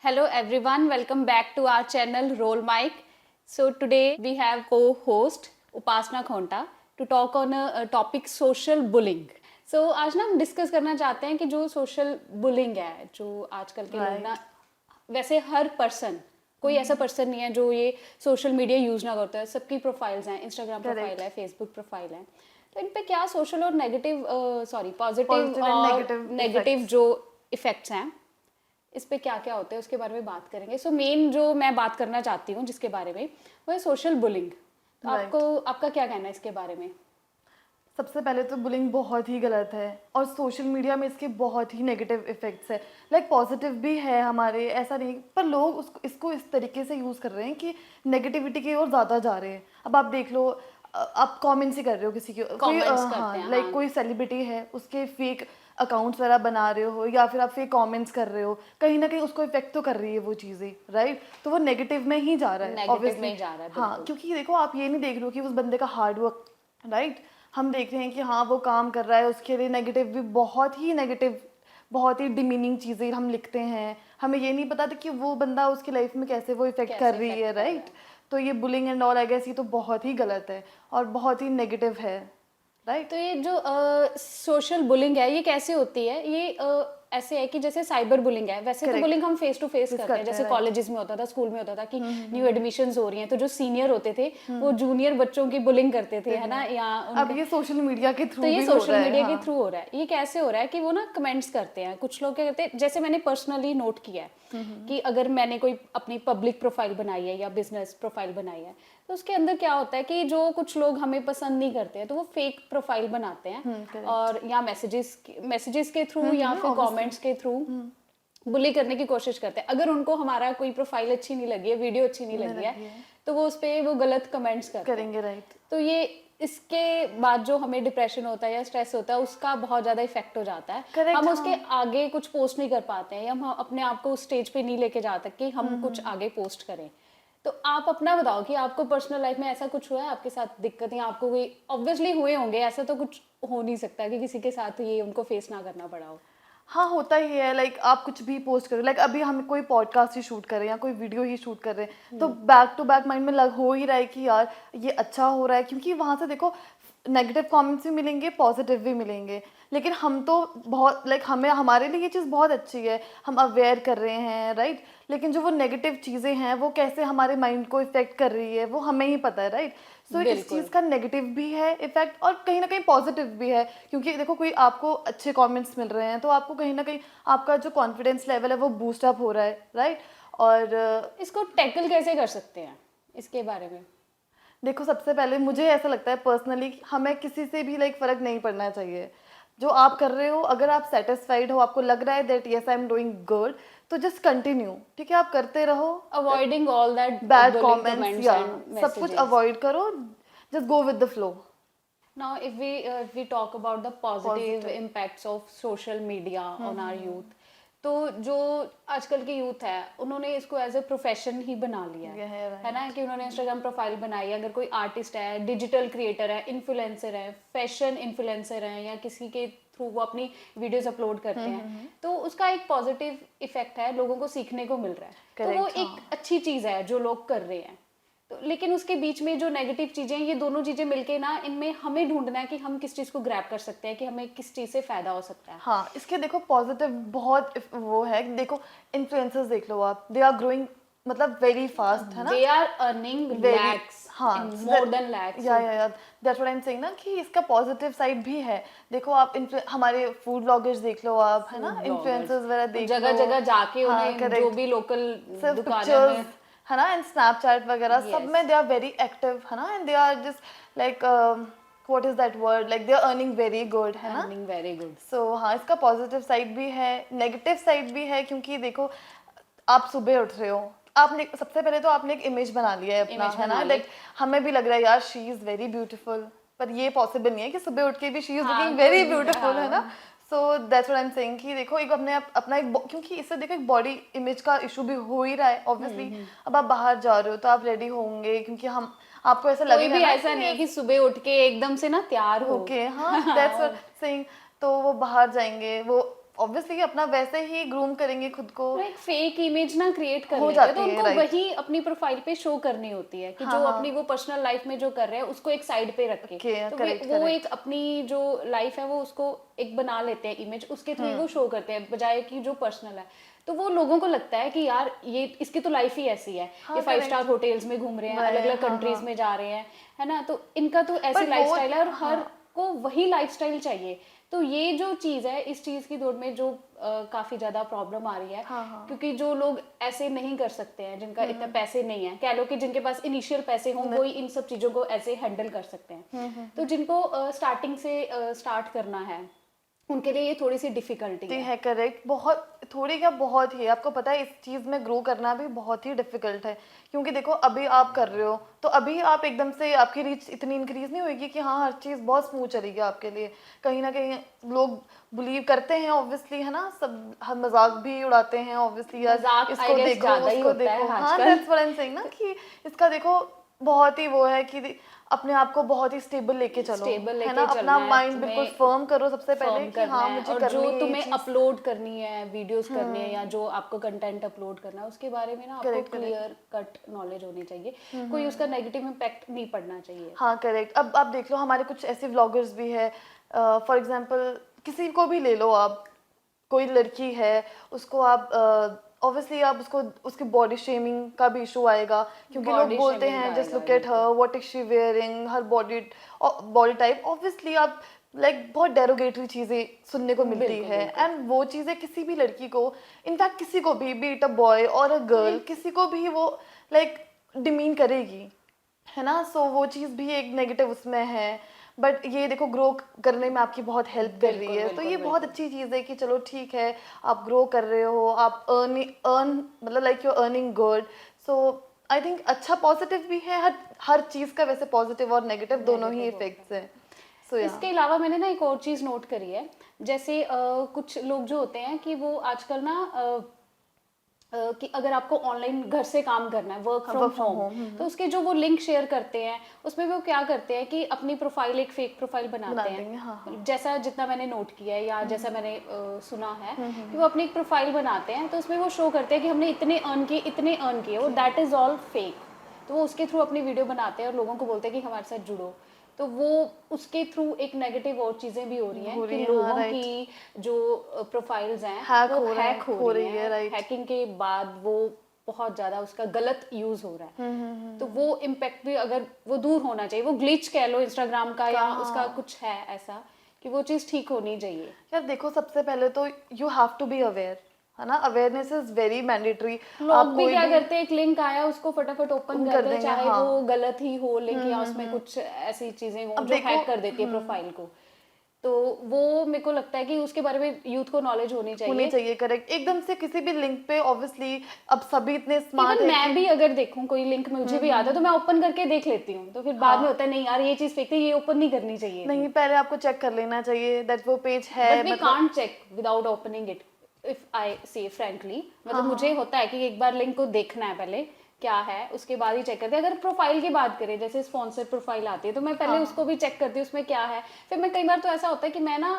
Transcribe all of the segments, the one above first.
Hello everyone, welcome back to our channel Roll Mic. So today we have co-host Upasna Khonta to talk on a topic social bullying. So आज ना हम discuss करना चाहते हैं कि जो social bullying है जो आजकल के लोग ना वैसे हर पर्सन कोई ऐसा पर्सन नहीं है जो ये सोशल मीडिया यूज ना करता है. सबकी प्रोफाइल्स हैं, इंस्टाग्राम प्रोफाइल है, फेसबुक प्रोफाइल है. तो इन पे क्या सोशल और नेगेटिव पॉजिटिव और नेगेटिव जो इफेक्ट्स हैं इस पे क्या क्या होते हैं उसके बारे में बात करेंगे. सो मेन जो मैं बात करना चाहती हूँ जिसके बारे में वो है सोशल बुलिंग. तो आपका क्या कहना है इसके बारे में? सबसे पहले तो बुलिंग बहुत ही गलत है और सोशल मीडिया में इसके बहुत ही नेगेटिव इफ़ेक्ट्स है. लाइक पॉजिटिव भी है हमारे, ऐसा नहीं, पर लोग इसको इस तरीके से यूज़ कर रहे हैं कि नेगेटिविटी की ओर ज़्यादा जा रहे हैं. अब आप देख लो, आप कमेंट्स ही कर रहे हो किसी के कोई, हाँ, लाइक कोई सेलिब्रिटी है उसके फेक अकाउंट्स वगैरह बना रहे हो या फिर आप फेक कमेंट्स कर रहे हो, कहीं ना कहीं उसको इफेक्ट तो कर रही है वो चीज़ें, राइट? तो वो नेगेटिव में ही जा रहा है, ऑब्वियसली. हाँ, क्योंकि देखो आप ये नहीं देख रहे हो कि उस बंदे का हार्ड वर्क, राइट? हम देख रहे हैं कि हाँ वो काम कर रहा है, उसके लिए नेगेटिव भी नेगेटिव बहुत ही डिमीनिंग चीज़ें हम लिखते हैं. हमें ये नहीं पता था कि वो बंदा उसकी लाइफ में कैसे वो इफेक्ट कर रही है, राइट? तो ये bullying and all I guess ये तो बहुत ही गलत है और बहुत ही नेगेटिव है, राइट? तो ये जो सोशल बुलिंग है ये कैसे होती है? ये ऐसे है कि जैसे साइबर बुलिंग है वैसे तो बुलिंग हम फेस टू फेस करते हैं. जैसे कॉलेजेस में होता था, स्कूल में होता था कि न्यू एडमिशंस हो रही हैं तो जो सीनियर होते थे वो जूनियर बच्चों की बुलिंग करते थे, है ना? या अब ये सोशल मीडिया के थ्रू, तो ये सोशल मीडिया के थ्रू हो रहा है. ये कैसे हो रहा है कि वो ना कमेंट्स करते हैं. कुछ लोग क्या करते हैं, जैसे मैंने पर्सनली नोट किया है कि अगर मैंने कोई अपनी पब्लिक प्रोफाइल बनाई है या बिजनेस प्रोफाइल बनाई है तो उसके अंदर क्या होता है कि जो कुछ लोग हमें पसंद नहीं करते हैं तो वो फेक प्रोफाइल बनाते हैं और या मैसेजेस के थ्रू या फिर कमेंट्स के थ्रू बुली करने की कोशिश करते हैं. अगर उनको हमारा कोई प्रोफाइल अच्छी नहीं लगी है, वीडियो अच्छी नहीं लगी है तो वो उस पर वो गलत कमेंट्स करेंगे, राइट? तो ये इसके बाद जो हमें डिप्रेशन होता है या स्ट्रेस होता है उसका बहुत ज़्यादा इफेक्ट हो जाता है. Correct, हम उसके आगे कुछ पोस्ट नहीं कर पाते हैं या हम अपने आप को उस स्टेज पे नहीं लेके जाते कि हम कुछ आगे पोस्ट करें. तो आप अपना बताओ कि आपको पर्सनल लाइफ में ऐसा कुछ हुआ है आपके साथ दिक्कतें? आपको कोई ऑब्वियसली हुए होंगे, ऐसा तो कुछ हो नहीं सकता कि किसी के साथ ये उनको फेस ना करना पड़ा हो. हाँ, होता ही है. लाइक आप कुछ भी पोस्ट करो, लाइक अभी हम कोई पॉडकास्ट ही शूट कर रहे हैं या कोई वीडियो ही शूट कर रहे हैं तो बैक टू बैक माइंड में लग हो ही रहा है कि यार ये अच्छा हो रहा है, क्योंकि वहाँ से देखो नेगेटिव कमेंट्स भी मिलेंगे, पॉजिटिव भी मिलेंगे. लेकिन हम तो बहुत लाइक हमें हमारे लिए ये चीज़ बहुत अच्छी है, हम अवेयर कर रहे हैं, राइट? लेकिन जो वो नेगेटिव चीज़ें हैं वो कैसे हमारे माइंड को इफेक्ट कर रही है वो हमें ही पता है, राइट? सो इस चीज़ का नेगेटिव भी है इफेक्ट और कहीं ना कहीं पॉजिटिव भी है, क्योंकि देखो कोई आपको अच्छे कमेंट्स मिल रहे हैं तो आपको कहीं ना कहीं आपका जो कॉन्फिडेंस लेवल है वो बूस्ट अप हो रहा है, राइट? और इसको टैकल कैसे कर सकते हैं इसके बारे में? देखो, सबसे पहले मुझे ऐसा लगता है पर्सनली हमें किसी से भी लाइक फ़र्क नहीं पड़ना चाहिए. जो आप कर रहे हो, अगर आप सेटिस्फाइड हो, आपको लग रहा है that yes I am doing good, तो जस्ट कंटिन्यू, ठीक है? आप करते रहो, avoiding all that bad comments या सब कुछ अवॉइड करो, just go with the flow. Now, if we talk about the positive impacts of social media on our youth, तो जो आजकल के यूथ है उन्होंने इसको एज ए प्रोफेशन ही बना लिया है ना? कि उन्होंने इंस्टाग्राम प्रोफाइल बनाई है. अगर कोई आर्टिस्ट है, डिजिटल क्रिएटर है, इन्फ्लुएंसर है, फैशन इन्फ्लुएंसर है या किसी के थ्रू वो अपनी वीडियोस अपलोड करते हैं तो उसका एक पॉजिटिव इफेक्ट है, लोगों को सीखने को मिल रहा है. तो वो एक अच्छी चीज़ है जो लोग कर रहे हैं. तो लेकिन उसके बीच में जो नेगेटिव चीजें हैं, ये दोनों चीजें मिलके ना इनमें हमें ढूंढना है कि हम किस चीज को ग्रैब कर सकते हैं, कि हमें किस चीज से फायदा हो सकता है. हाँ, इसके देखो पॉजिटिव बहुत वो है. देखो इन्फ्लुएंसर्स देख लो आप, दे आर ग्रोइंग मतलब वेरी फास्ट, है ना? दे आर अर्निंग लैक्स, हाँ, मोर than lakhs. Yeah that's what I am saying ना कि इसका पॉजिटिव साइड भी है. देखो आप हमारे फूड ब्लॉगर्स देख लो आप, है ना? इन्फ्लुएंसर्स वगैरह देख लो, जगह जगह जाके उन्हें जो भी लोकल दुकानें में, है ना, एंड स्नैपचैट वगैरह सब में दे आर वेरी एक्टिव, है ना? And they are just like what is that word, like they are earning very good, है ना? Earning very good. सो हाँ, इसका पॉजिटिव साइड भी है, नेगेटिव साइड भी है, क्योंकि देखो आप सुबह उठ रहे हो, आपने सबसे पहले तो आपने एक इमेज बना लिया है अपना, है ना? लाइक हमें भी लग रहा है यार शी इज वेरी ब्यूटीफुल, पर ये पॉसिबल नहीं है कि सुबह उठ के भी she is looking very beautiful, है ना? So that's what I am saying कि देखो एक अपना एक, क्योंकि इससे देखो एक बॉडी इमेज का इशू भी हो ही रहा है ऑब्वियसली. अब आप बाहर जा रहे हो तो आप रेडी होंगे, क्योंकि हम आपको ऐसा लगेगा, कोई भी ऐसा नहीं है कि सुबह उठ के एकदम से ना तैयार हो ओके. हाँ, दैट्स व्हाट सेइंग. तो वो बाहर जाएंगे, वो ऑब्वियसली अपना वैसे ही ग्रूम करेंगे खुद को। और एक फेक इमेज ना क्रिएट कर हो लेते हैं, जाती तो है, उनको right. वही अपनी प्रोफाइल पे शो करनी होती है कि हाँ, जो हाँ. अपनी वो पर्सनल लाइफ में जो कर रहे हैं उसको एक साइड पे रख के Okay, तो correct, वो correct. एक अपनी जो लाइफ है वो उसको एक बना लेते हैं इमेज, उसके थ्रू वो शो करते हैं बजाय कि जो पर्सनल है। तो वो लोगों को लगता है कि यार ये इसकी तो लाइफ ही ऐसी है, हाँ, ये 5 correct. स्टार होटल्स में घूम रहे हैं, वह अलग अलग हाँ, कंट्रीज हाँ. में जा रहे हैं, है ना, तो इनका तो ऐसी But वो लाइफस्टाइल है और हर हाँ. को वही लाइफस्टाइल चाहिए। तो ये जो चीज़ है, इस चीज़ की दौड़ में जो काफ़ी ज़्यादा प्रॉब्लम आ रही है, हाँ, हाँ. क्योंकि जो लोग ऐसे नहीं कर सकते हैं, जिनका इतना पैसे नहीं है, कह लो कि जिनके पास इनिशियल पैसे हों वो ही इन सब चीज़ों को ऐसे हैंडल कर सकते हैं। तो जिनको स्टार्टिंग से स्टार्ट करना है उनके लिए ये थोड़ी सी डिफिकल्टी है। है करेक्ट, बहुत थोड़ी क्या बहुत ही, आपको पता है इस चीज़ में ग्रो करना भी बहुत ही डिफिकल्ट है, क्योंकि देखो अभी आप कर रहे हो तो अभी आप एकदम से आपकी रीच इतनी इंक्रीज नहीं होगी कि हाँ हर चीज़ बहुत स्मूथ चलेगी आपके लिए। कहीं ना कहीं लोग बिलीव करते हैं ऑब्वियसली, है ना, सब हम मजाक भी उड़ाते हैं ऑब्वियसली, यार मजाक I इसको guess देखो ज़्यादा ही उसको होता है देखो। हाँ आजकल। That's what I am saying ना, कि इसका देखो बहुत ही वो है कि अपने आप को बहुत ही स्टेबल लेके चलो, स्टेबल है लेके ना, अपना चलना है, माइंड बिल्कुल तुम्हें फर्म करो सबसे पहले फर्म कि करना हाँ है, मुझे और करनी जो है ये तुम्हें चीज़। अपलोड करनी है, वीडियोस करनी है, या जो आपको कंटेंट अपलोड करना है उसके बारे में ना आपको correct correct. Clear cut knowledge होनी चाहिए, कोई उसका नेगेटिव इम्पैक्ट नहीं पड़ना चाहिए। हाँ करेक्ट। अब आप देख लो हमारे कुछ ऐसे व्लॉगर्स भी है, फॉर एग्जांपल किसी को भी ले लो आप, कोई लड़की है उसको आप ऑब्वियसली आप उसको उसकी बॉडी शेमिंग का भी इशू आएगा, क्योंकि लोग Body बोलते shaming हैं जस्ट आएगा, look at her what is she wearing, her body type, obviously आप लाइक बहुत डेरोगेटरी चीज़ें सुनने को मिलती बिल्कुल है, बिल्कुल। एंड वो चीज़ें किसी भी लड़की को, इनफैक्ट किसी को भी, बी इट अ बॉय और अ गर्ल, किसी को भी वो लाइक डिमीन करेगी, है ना। सो वो चीज़ भी एक नेगेटिव उसमें है, बट ये देखो ग्रो करने में आपकी बहुत हेल्प कर रही बिल्कुल है, तो बिल्कुल ये बहुत बिल्कुल। अच्छी चीज़ है कि चलो ठीक है आप ग्रो कर रहे हो, आप अर्न मतलब like you earning good. So I think अच्छा पॉजिटिव भी है, हर चीज़ का वैसे पॉजिटिव और नेगेटिव दोनों ही नेगेटिव इफेक्ट्स हैं। सो या इसके अलावा मैंने ना एक और चीज़ नोट करी है, जैसे कुछ लोग जो होते हैं कि वो आजकल ना कि अगर आपको ऑनलाइन घर से काम करना है, work from work from home, home तो उसके जो वो लिंक शेयर करते हैं उसमें वो क्या करते हैं कि अपनी प्रोफाइल एक फेक प्रोफाइल बना बनाते देंगे। हैं, हाँ हाँ जैसा जितना मैंने नोट किया है या जैसा मैंने सुना है कि वो अपनी एक प्रोफाइल बनाते हैं, तो उसमें वो शो करते हैं कि हमने इतने अर्न किए, वो दैट इज़ ऑल फेक। तो वो उसके थ्रू अपनी वीडियो बनाते हैं और लोगों को बोलते हैं कि हमारे साथ जुड़ो। तो वो उसके थ्रू एक नेगेटिव और चीज़ें भी हो रही हैं कि हाँ लोगों राइट, की जो प्रोफाइल्स हैं हैक वो हो रहे हैक हैं, हो हो रही रही हैं, है, और राइट। हैकिंग के बाद वो बहुत ज़्यादा उसका गलत यूज़ हो रहा है। तो वो इम्पैक्ट भी अगर वो दूर होना चाहिए, वो ग्लिच कह लो इंस्टाग्राम का या उसका कुछ है ऐसा कि वो चीज़ ठीक होनी चाहिए। यार देखो सबसे पहले तो you have to be aware, है ना, अवेयरनेस इज वेरी मैंडेटरी। लोग आप भी कोई क्या भी करते हैं, एक लिंक आया उसको फटाफट ओपन कर कर दे, देंगे, चाहे हाँ। वो गलत ही हो लिंक या उसमें कुछ ऐसी चीज़ें हो अब जो देखो हैक कर देती है प्रोफाइल को। तो वो मेरे को लगता है कि उसके बारे में यूथ को नॉलेज होनी होनी चाहिए। चाहिए, करेक्ट। एकदम से किसी भी लिंक पे ऑब्वियसली अब सभी इतने स्मार्ट इवन है मैं कि भी अगर देखूं कोई लिंक मुझे भी आता है तो मैं ओपन करके देख लेती हूँ, तो फिर बाद में होता है नहीं यार ये चीज़ फेक थी, ये ओपन नहीं करनी चाहिए नहीं, पहले आपको चेक कर लेना चाहिए दैट वो पेज है, बट वी मतलब can't check without opening it, if I say frankly, मतलब मुझे होता है कि एक बार लिंक को देखना है पहले क्या है, उसके बाद ही चेक करते हैं। अगर प्रोफाइल की बात करें, जैसे स्पॉन्सर प्रोफाइल आती है तो मैं पहले उसको भी चेक करती हूँ उसमें क्या है, फिर मैं कई बार तो ऐसा होता है कि मैं ना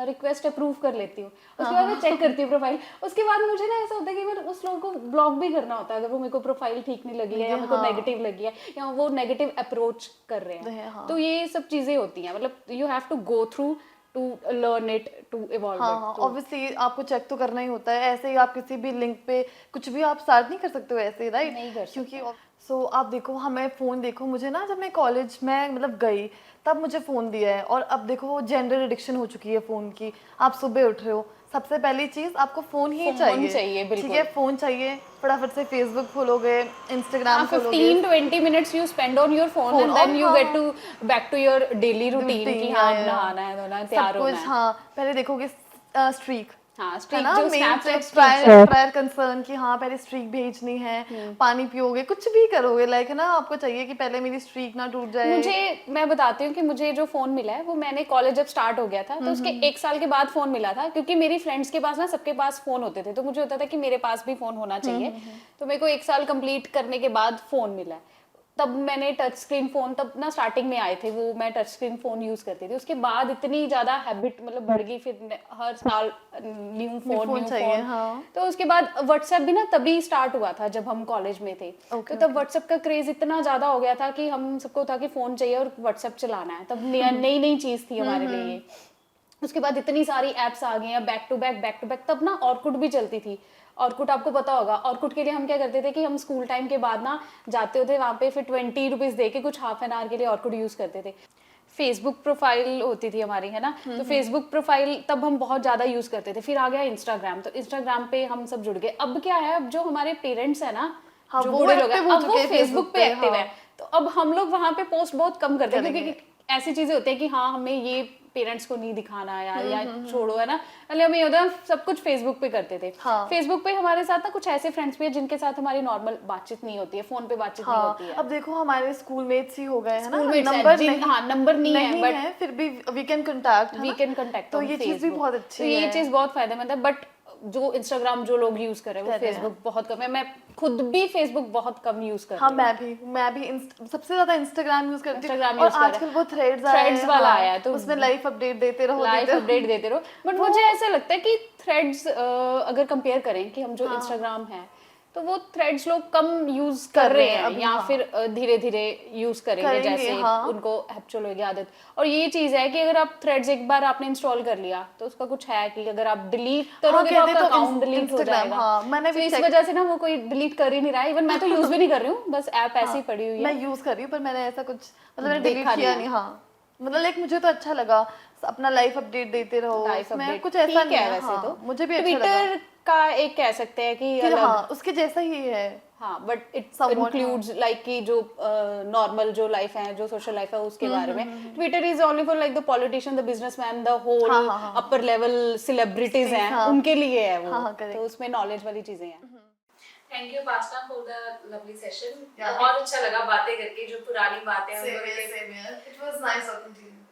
रिक्वेस्ट अप्रूव कर लेती हूँ, उसके बाद मैं चेक करती हूँ प्रोफाइल, उसके बाद मुझे ना ऐसा होता है कि मैं उस लोगों को ब्लॉक भी करना होता है अगर वो मेरे को प्रोफाइल ठीक नहीं लगी है या मेरे को नेगेटिव लगी है या वो नेगेटिव अप्रोच कर रहे हैं। तो ये सब चीज़ें होती हैं, मतलब you have to go through to learn it, to evolve हाँ इट। हाँ ऑब्वियसली आपको चेक तो करना ही होता है, ऐसे ही आप किसी भी लिंक पे कुछ भी आप स्टार्ट नहीं कर सकते हो ऐसे, राइट। नहीं कर सकते। क्योंकि सो आप देखो हमें फ़ोन, देखो मुझे ना जब मैं कॉलेज में मतलब गई तब मुझे फ़ोन दिया है, और अब देखो जनरल एडिक्शन हो चुकी है फ़ोन की। आप सुबह उठ रहे हो, सबसे पहली चीज़ आपको फ़ोन ही चाहिए, बिल्कुल। ठीक है, फ़ोन चाहिए, फटाफट से फेसबुक खोलोगे, इंस्टाग्राम खोलोगे, 15-20 minutes you spend on your phone phone, and और then you हाँ get to back to your daily routine कि हाँ अब या नहाना है, धोना है, सब तैयार होना कुछ। है। हाँ पहले देखोगे स्ट्रीक, हाँ है स्ट्रीक ना, जो main Snapchat prior prior concern कि हाँ पहले स्ट्रीक भेजनी है, पानी पियोगे, कुछ भी करोगे, लाइक है ना, आपको चाहिए कि पहले मेरी स्ट्रीक ना टूट जाए। मुझे, मैं बताती हूँ कि मुझे जो फोन मिला है वो मैंने कॉलेज जब स्टार्ट हो गया था तो उसके 1 साल के बाद फोन मिला था, क्योंकि मेरी फ्रेंड्स के पास ना सबके पास फोन होते थे, तो मुझे होता था कि मेरे पास भी फोन होना चाहिए। तो मेरे को 1 साल कंप्लीट करने के बाद फोन मिला है। तब मैंने टच स्क्रीन फोन, तब ना स्टार्टिंग में आए थे वो, मैं टच स्क्रीन फोन यूज करती थी। उसके बाद इतनी ज्यादा हैबिट मतलब बढ़ गई, फिर हर साल न्यू फोन चाहिए, हाँ। तो उसके बाद व्हाट्सएप भी ना तभी स्टार्ट हुआ था जब हम कॉलेज में थे। तो तब व्हाट्सएप का क्रेज इतना ज्यादा हो गया था कि हम सबको था कि फोन चाहिए और व्हाट्सएप चलाना है। तब नई नई चीज थी हमारे लिए ये। उसके बाद इतनी सारी एप्स आ गई हैं, बैक टू बैक। तब ना ऑर्कुट भी चलती थी। ऑर्कुट आपको पता होगा। ऑर्कुट के लिए हम क्या करते थे कि हम स्कूल टाइम के बाद ना जाते होते वहाँ पे, फिर 20 रुपीज दे के कुछ हाफ एन आवर के लिए ऑर्कुट यूज करते थे। फेसबुक प्रोफाइल होती थी हमारी, है ना। तो फेसबुक प्रोफाइल तब हम बहुत ज्यादा यूज करते थे। फिर आ गया इंस्टाग्राम, तो इंस्टाग्राम पे हम सब जुड़ गए। अब क्या है, अब जो हमारे पेरेंट्स है ना, हाँ, जो वो बूढ़े लोग हैं, active हो अब वो चुके हैं फेसबुक Facebook पे पे, एक्टिव हाँ। है। तो अब हम लोग वहां पे पोस्ट बहुत कम करते हैं, करेंगे। क्योंकि ऐसी चीजें होती है कि हाँ हमें ये पेरेंट्स को नहीं दिखाना यार, या छोड़ो, है ना। पहले हमें होता सब कुछ फेसबुक पे करते थे। हाँ। फेसबुक पे हमारे साथ ना कुछ ऐसे फ्रेंड्स भी है जिनके साथ हमारी नॉर्मल बातचीत नहीं होती है, फोन पे बातचीत नहीं होती है। अब देखो हमारे स्कूलमेट्स ही हो गए हैं ना, Schoolmates हैं, नंबर जिन- नहीं, हाँ, नंबर नहीं है, but- है, फिर भी we can contact, we can contact तो ऑन ये चीज भी फेसबुक। बहुत तो अच्छी ये है। चीज बहुत फायदेमंद है। बट जो इंस्टाग्राम जो लोग यूज कर रहे हैं वो कर रहे हैं। फेसबुक बहुत कम है। मैं खुद भी फेसबुक बहुत कम यूज कर हाँ, रही हूँ। मैं भी सबसे ज्यादा इंस्टाग्राम यूज करती हूँ। Instagram और use कर रहे हैं। आजकल वो थ्रेड्स Threads वाला हाँ, आया है, तो उसमें लाइफ अपडेट देते रहो लाइफ अपडेट देते रहो। बट मुझे ऐसा लगता है कि थ्रेड्स अगर कंपेयर करें कि हम जो इंस्टाग्राम है, तो वो थ्रेड्स लोग कम यूज कर रहे हैं, अभी, या हाँ। फिर धीरे धीरे यूज करेंगे जैसे हाँ। उनको हैबिचुअल होगी आदत। और ये चीज है कि अगर आप थ्रेड्स एक बार आपने इंस्टॉल कर लिया, तो उसका कुछ है कि अगर आप डिलीट करोगे तो कहते आपका तो अकाउंट डिलीट हो Instagram, जाएगा। हाँ, मैंने तो भी इस check- वजह से ना वो कोई डिलीट कर ही नहीं रहा है। इवन मैं तो यूज भी नहीं कर रही हूँ, बस ऐप ऐसी ही पड़ी हुई है। मैं यूज कर रही हूँ, पर मैंने ऐसा कुछ मतलब मैंने देखा डिलीट किया नहीं नहीं। हाँ, मतलब लाइक मुझे तो अच्छा लगा, अपना लाइफ अपडेट देते रहो, लाइफ उसमें अपडेट कुछ ऐसा ठीक नहीं है है। वैसे। हाँ, तो मुझे भी अच्छा लगा ट्विटर का एक कह सकते हैं कि कि अलग, हाँ, उसके जैसा ही है। हाँ, but it Somewhat, includes like कि जो नॉर्मल जो लाइफ है, जो सोशल लाइफ है, उसके बारे में। Twitter is only for like the politician, the businessman, the whole upper level celebrities हैं, हाँ। उनके लिए है वो। हाँ, correct. तो उसमें नॉलेज वाली चीजें हैं। Thank you pasta for the lovely session. Yeah. बहुत अच्छा लगा बातें करके, जो पुरानी बातें हम लोग It was nice talking to you.